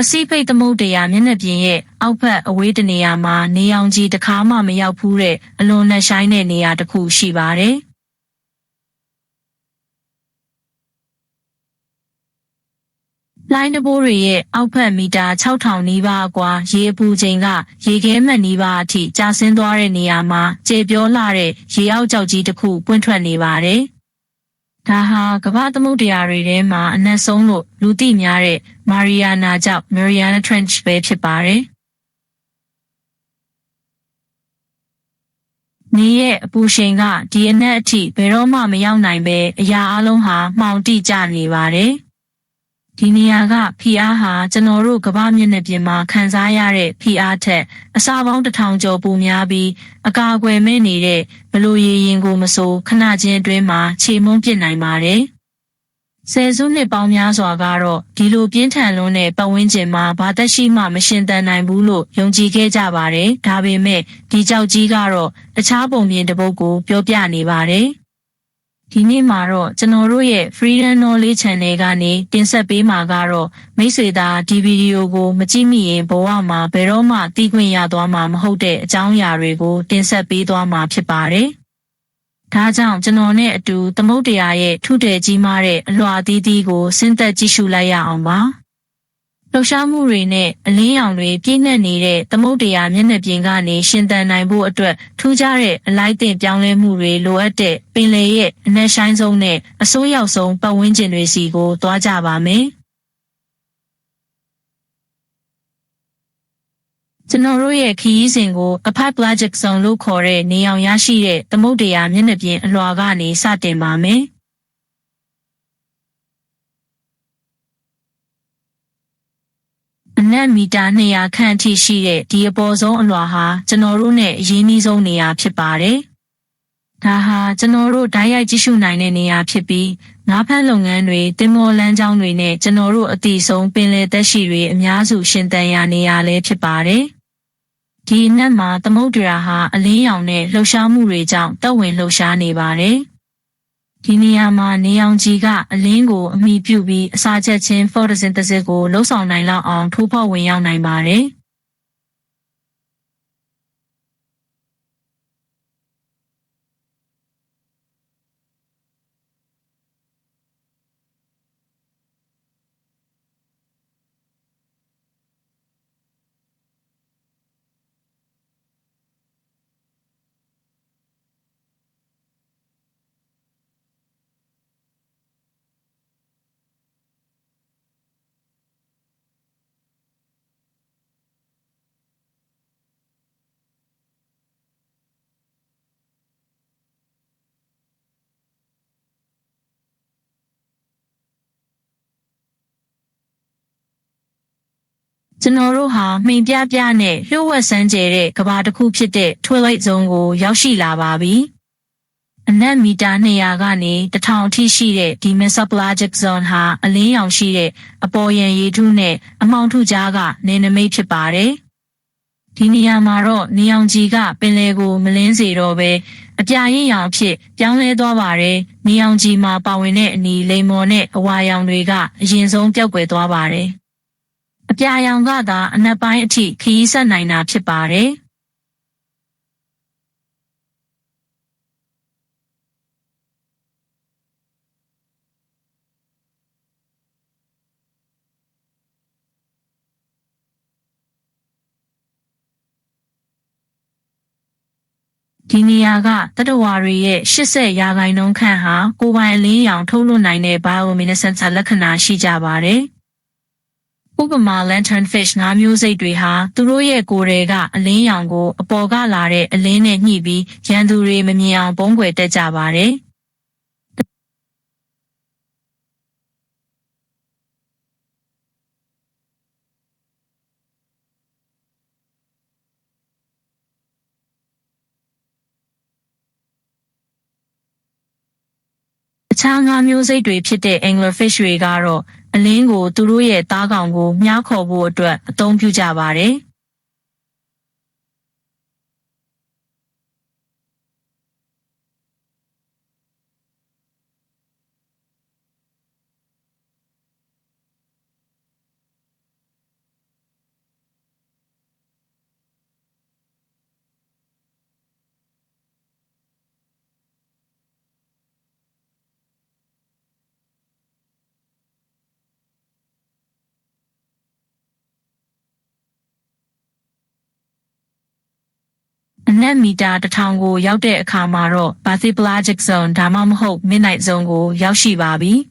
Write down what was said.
စိဖိတ်သမုဒ္ဒရာမျက်နှာပြင်ရဲ့အောက်ဘက်အဝေးတနေရာမှာနေရောင်ခြည်တစ်ခါမှမရောက်ဖူးတဲ့အလွန်နက်ရှိုင်းတဲ့နေရာတစ်ခုရှိပါတယ်။လှိုင်းတံပိုးတွေရဲ့အောက်ဘက်မီတာ6000နီးပါးအကွာရေအပူချိန်ကရေခဲမှတ်နီးပါးအထိကျဆင်းသွားတဲ့နေရာမှာကျေပြောလှတဲ့ရေအောက်ကျောက်ကြီးတစ်ခုပွင့်ထွက်နေပါတယ်။ဒါဟာကမ္ဘာသမုဒ္ဒရာတွေထဲမှာအနက်ဆုံးလို့လူသိများတဲ့မာရီယာနာကျောက် Mariana Trench ပဲဖြစ်ပါတယ်။နေရဲ့အပူရှိန်ကဒီအနက်အထိဘယ်တော့မှမရောက်နိုင်ပဲအရာအလုံးဟာမှောင်တိကျနေပါတယ်။ဒီနေရာကဖိအားဟာကျွန်တော်တို့ကမ္ဘာမျက်နှာပြင်မှာခံစားရတဲ့ဖိအားထက်အဆပေါင်း1000ကျော်ပိုများပြီးအကာအကွယ်မဲ့နေတဲ့ဘလို့ရေရင်ကိုမဆိုခဏချင်းအတွင်းမှာခြေမုန်းပစ်နိုင်ပါတယ်။ဆယ်စုနှစ်ပေါင်းများစွာကတော့ဒီလိုပြင်းထန်လွန်းတဲ့ပတ်ဝန်းကျင်မှာဘာသက်ရှိမှမရှင်သန်နိုင်ဘူးလို့ယုံကြည်ခဲ့ကြပါတယ်။ဒါပေမဲ့ဒီကြောက်ကြီးကတော့တခြားပုံပြင်တစ်ပုဒ်ကိုပြောပြနေပါတယ်။ဒီနေ့မှာတော့ကျွန်တော်တို့ရဲ့ Freedom Knowledge Channel ကနေတင်ဆက်ပေးမှာကတော့မိတ်ဆွေသားဒီဗီဒီယိုကိုမကြည့်မိရင်ဘဝမှာဘယ်တော့မှသိခွင့်ရသွားမှာမဟုတ်တဲ့အကြောင်းအရာတွေကိုတင်ဆက်ပေးသွားမှာဖြစ်ပါတယ်။ဒါကြောင့်ကျွန်တော်နဲ့အတူသမုဒ္ဒရာရဲ့ထုထည်ကြီးမားတဲ့အလွှာသီးသီးကိုဆင်းသက်ကြည့်ရှုလိုက်ရအောင်ပါ။လှုပ်ရှားမှုတွေနဲ့အလင်းရောင်တွေပြည့်နှက်နေတဲ့သမုဒ္ဒရာမျက်နှာပြင်ကနေရှင်သန်နိုင်ဖို့အတွက်ထူးခြားတဲ့အလိုက်တင်ပြောင်းလဲမှုတွေလိုအပ်တဲ့ပင်လယ်ရဲ့အနက်ရှိုင်းဆုံးနဲ့အဆိုးရောက်ဆုံးပတ်ဝန်းကျင်တွေစီကိုသွားကြပါမယ်။ကျွန်တော်တို့ရဲ့ခရီးစဉ်ကို Apoplectic Zone လို့ခေါ်တဲ့နေရောင်ရရှိတဲ့သမုဒ္ဒရာမျက်နှာပြင်အလွှာကနေစတင်ပါမယ်။အနက်မီတာ200ခန့်အထိရှိတဲ့ဒီအပေါ်ဆုံးအလွှာဟာကျွန်တော်တို့နဲ့အရင်းနှီးဆုံးနေရာဖြစ်ပါတယ်။ဒါဟာကျွန်တော်တို့ဓာတ်ရိုက်ကြည့်ရှုနိုင်တဲ့နေရာဖြစ်ပြီးငါးဖမ်းလုပ်ငန်းတွေတင်မောလမ်းကြောင်းတွေနဲ့ကျွန်တော်တို့အသည့်ဆုံးပင်လယ်သက်ရှိတွေအများစုရှင်သန်ရာနေရာလည်းဖြစ်ပါတယ်။ဒီအနက်မှာသမုဒ္ဒရာဟာအလင်းရောင်နဲ့လှုပ်ရှားမှုတွေကြောင့်တက်ဝင်လှုပ်ရှားနေပါတယ်။ဒီနေရာမှာနေရောင်ခြည်ကအလင်းကိုအမိပြုပြီးအစာချက်ချင်း photosynthesis ကိုလှုပ်ဆောင်နိုင်လောက်အောင်ထိုးဖောက်ဝင်ရောက်နိုင်ပါတယ်။ကျွန်တော်တို့ဟာမှိန်ပြပြနဲ့လျှို့ဝှက်စမ်းကြဲတဲ့ကမ္ဘာတစ်ခုဖြစ်တဲ့ Twilight Zone ကိုရောက်ရှိလာပါပြီ။အနက်မီတာ200ကနေ1000အထိရှိတဲ့ဒီ Mesopelagic Zone ဟာအလင်းရောင်ရှိတဲ့အပေါ်ယံရေထုနဲ့အမှောင်ထုကြားကနယ်နိမိတ်ဖြစ်ပါတယ်။ဒီနေရာမှာတော့နေရောင်ခြည်ကပင်လယ်ကိုမလင်းစေတော့ပဲအပြာရင့်ရောင်အဖြစ်ပြောင်းလဲသွားပါတယ်။နေရောင်ခြည်မှာပါဝင်တဲ့အနီလိမ္မော်နဲ့အဝါရောင်တွေကအရင်ဆုံးပျောက်ကွယ်သွားပါတယ်။အပြာရောင်ကသာအနက်ပိုင်းအထိခရီးဆက်နိုင်တာဖြစ်ပါတယ်။ဒီနေရာကသတ္တဝါတွေရဲ့80%ခန့်ဟာကိုယ်ပိုင်အလင်းရောင်ထုတ်လွှတ်နိုင်တဲ့ bioluminescence လက္ခဏာရှိကြပါတယ်။ဥပမာ lanternfish ငါးမျိုးစိတ်တွေဟာသူတို့ရဲ့ကိုယ်တွေကအလင်းရောင်ကိုအပေါ်ကလာတဲ့အလင်းနဲ့ညှိပြီးရန်သူတွေမမြင်အောင်ပုံကွယ်တက်ကြပါတယ်။အခြားငါးမျိုးစိတ်တွေဖြစ်တဲ့ anglerfish တွေကတော့အလင်းကိုသူတို့ရဲ့သားကောင်ကိုမြားခေါ်ဖို့အတွက်အသုံးပြုကြပါတယ်။ နက်မီတာ1000ကိုရောက်တဲ့အခါမှာတော့ Bathypelagic Zone ဒါမှမဟုတ် Midnight Zone ကိုရောက်ရှိပါပြီ။